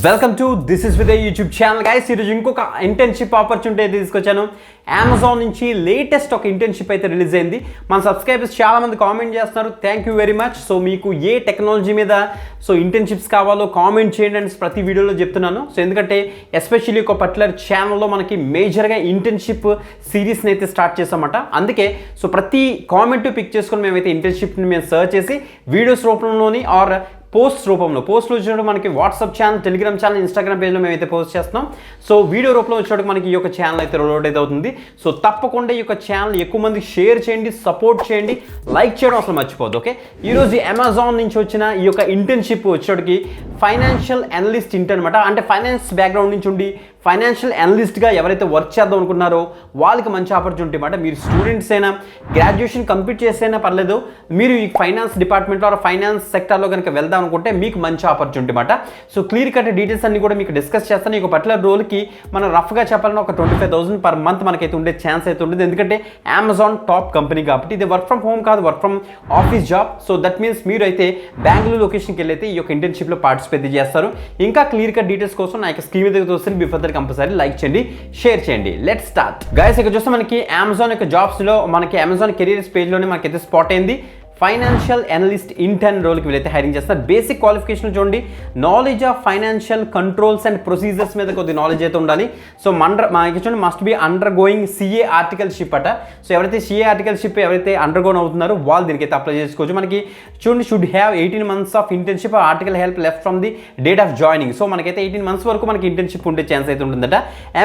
Welcome to this is with YouTube channel guys. ఈరోజు ఇంకొక internship opportunity అయితే తీసుకొచ్చాను. అమెజాన్ నుంచి లేటెస్ట్ ఒక ఇంటర్న్షిప్ అయితే రిలీజ్ అయింది. మన సబ్స్క్రైబర్స్ చాలామంది కామెంట్ చేస్తున్నారు, thank you very much. So మీకు ఏ టెక్నాలజీ మీద ఇంటర్న్షిప్స్ కావాలో కామెంట్ చేయండి అని ప్రతి వీడియోలో చెప్తున్నాను. సో ఎందుకంటే ఎస్పెషల్లీ ఒక పర్టికులర్ ఛానల్లో మనకి మేజర్గా ఇంటర్న్షిప్ సిరీస్ని అయితే స్టార్ట్ చేసామట. అందుకే ప్రతి కామెంట్ పిక్ చేసుకొని మేమైతే ఇంటర్న్షిప్ని మేము సర్చ్ చేసి వీడియోస్ రూపంలోని ఆర్ పోస్ట్లు వచ్చినప్పుడు మనకి WhatsApp channel, Telegram channel, Instagram పేజ్లో మేమైతే పోస్ట్ చేస్తున్నాం. సో వీడియో రూపంలో వచ్చినప్పుడు మనకి ఈ యొక్క ఛానల్ అయితే రోల్ అవుట్ అయితే అవుతుంది. సో తప్పకుండా ఈ యొక్క ఛానల్ ఎక్కువ మందికి షేర్ చేయండి, సపోర్ట్ చేయండి, లైక్ చేయడం అసలు మర్చిపోద్దు. ఓకే, ఈరోజు అమెజాన్ నుంచి వచ్చిన ఈ యొక్క ఇంటర్న్షిప్ వచ్చేటికి ఫైనాన్షియల్ అనలిస్ట్ ఇంటర్న్ అనమాట. అంటే ఫైనాన్స్ బ్యాక్గ్రౌండ్ నుంచి ఉండి ఫైనాన్షియల్ అనలిస్ట్గా ఎవరైతే వర్క్ చేద్దాం అనుకున్నారో వాళ్ళకి మంచి ఆపర్చునిటీ అనమాట. మీరు స్టూడెంట్స్ అయినా, గ్రాడ్యుయేషన్ కంప్లీట్ చేసైనా పర్లేదు, మీరు ఈ ఫైనాన్స్ డిపార్ట్మెంట్లో ఆర్ ఫైనాన్స్ సెక్టర్లో కనుక వెళ్దాం అనుకుంటే మీకు మంచి ఆపర్చునిటీ అనమాట. సో క్లియర్ కట్ డీటెయిల్స్ అన్ని కూడా మీకు డిస్కస్ చేస్తాను. ఈ పర్టికులర్ రోల్కి మనం రఫ్గా చెప్పాలన్నా ఒక 25,000 పర్ మంత్ మనకైతే ఉండే ఛాన్స్ అయితే ఉంటుంది. ఎందుకంటే అమెజాన్ టాప్ కంపెనీ కాబట్టి. ఇది వర్క్ ఫ్రమ్ హోమ్ కాదు, work from office job. So that means మీరు అయితే బెంగళూరు లొకేషన్కి వెళ్ళైతే ఈ యొక్క ఇంటర్న్షిప్లో పార్టిసిపేట్ చేస్తారు. ఇంకా క్లియర్ కట్ డీటెయిల్స్ కోసం నా యొక్క స్క్రీన్ మీద చూస్తే బిఫోర్ దట్ కంపల్సరీ లైక్ చేయండి, షేర్ చేయండి. Let's start guys. ఇక్కడ చూస్తే మనకి అమెజాన్ యొక్క జాబ్స్లో మనకి అమెజాన్ కెరీర్స్ పేజ్లోనే మనకైతే స్పాట్ అయింది. ఫైనాన్షియల్ అనలిస్ట్ ఇంటర్న్ రోల్కి వీళ్ళైతే హైరింగ్ చేస్తారు. బేసిక్ క్వాలిఫికేషన్ చూడండి, knowledge of financial controls and procedures మీద కొద్ది నాలెడ్జ్ అయితే ఉండాలి. సో మనకి చూడండి must be under going CA articleship అట. సో ఎవరైతే సిఏ ఆర్టికల్షిప్ ఎవరైతే అండర్ గోన్ అవుతున్నారో వాళ్ళు దీనికైతే అప్లై చేసుకోవచ్చు. మనకి చూడండి should have 18 months of internship article help left from the date of joining. So మనకైతే 18 months వరకు మనకి ఇంటర్న్షిప్ ఉండే ఛాన్స్ అయితే ఉంటుందట.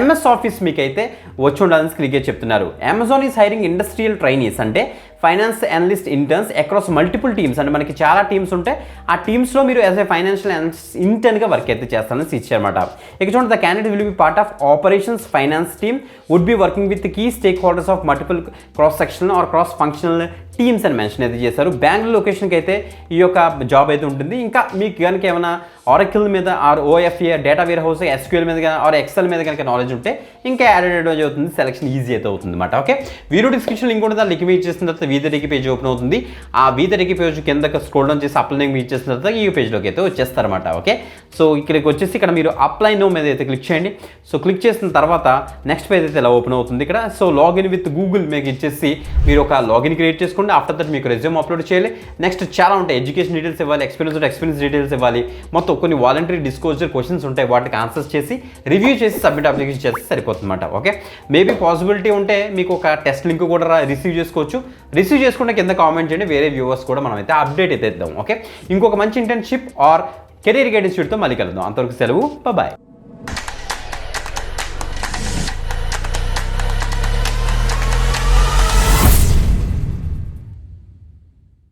ఎంఎస్ ఆఫీస్ మీకైతే వచ్చి ఉండాలని క్లియర్ చెప్తున్నారు. Amazon is hiring industrial trainees, అంటే finance analyst interns across multiple teams. అంటే మనకి చాలా టీమ్స్ ఉంటాయి, ఆ టీమ్స్లో మీరు యాజ్ ఏ ఫైనాన్షియల్ అనలిస్ట్ ఇంటర్న్గా వర్క్ అయితే చేస్తారని ఇచ్చారన్నమాట. ఇక చూడండి, the candidate will be part of operations finance team, would be working with key stakeholders of multiple cross sectional or cross functional teams అని మెన్షన్ అయితే చేశారు. బెంగళూరు లొకేషన్కి అయితే ఈ యొక్క జాబ్ అయితే ఉంటుంది. ఇంకా మీకు కనుక ఏమైనా ఆరకిల్ మీద or OFA data warehouse SQL మీద ఆర్ ఎక్సెల్ మీద కనుక నాలెడ్జ్ ఉంటే ఇంకా యాడెడ్ అడ్వాంటేజ్ అవుతుంది, సెలక్షన్ ఈజీ అయితే అవుతుంది అనమాట. ఓకే, వీడియో డిస్క్రిప్షన్ లింక్ ఉంటుంది, లింక్ మీట్ చేసిన తర్వాత V30 పేజ్ ఓపెన్ అవుతుంది. ఆ V30 పేజ్ కిందకి స్క్రోల్ డౌన్ చేసి అప్లై మీట్ చేసిన తర్వాత ఈ పేజ్లోకి అయితే వచ్చేస్తారన్నమాట. ఓకే, సో ఇక్కడికి వచ్చేసి ఇక్కడ మీరు అప్లై నో మీద అయితే క్లిక్ చేయండి. సో క్లిక్ చేసిన తర్వాత నెక్స్ట్ పేజ్ అయితే ఇలా ఓపెన్ అవుతుంది. ఇక్కడ సో లాగిన్ విత్ గూగుల్ మీకు ఇచ్చేసి మీరు ఒక లాగిన్ క్రియేట్ చేసుకోండి. ఆఫ్టర్ దట్ మీకు రెజ్యూమ్ అప్లోడ్ చేయాలి. నెక్స్ట్ చాలా ఉంటాయి, ఎడ్యుకేషన్ డీటెయిల్స్ ఇవ్వాలి, ఎక్స్పీరియన్స్ డీటెయిల్స్ ఇవ్వాలి, మొత్తం కొన్ని వాలంటరీ డిస్క్లోజర్ క్వశ్చన్స్ ఉంటాయి, వాటికి ఆన్సర్స్ చేసి రివ్యూ చేసి సబ్మిట్ అప్లికేషన్ చేస్తే సరిపోతుందన్నమాట. ఓకే, మేబీ పాసిబిలిటీ ఉంటే మీకు ఒక టెస్ట్ లింక్ కూడా రిసీవ్ చేసుకోవచ్చు. రిసీవ్ చేసుకుంటే కింద కామెంట్ చేయండి, వేరే వ్యూవర్స్ కూడా మనం అయితే అప్డేట్ అయితే ఇద్దాం. ఓకే, ఇంకొక మంచి ఇంటర్న్షిప్ ఆర్ కెరీర్ గైడెన్స్ షీట్తో మళ్ళీ కలుద్దాం. అంతవరకు సెలవు, బాయ్.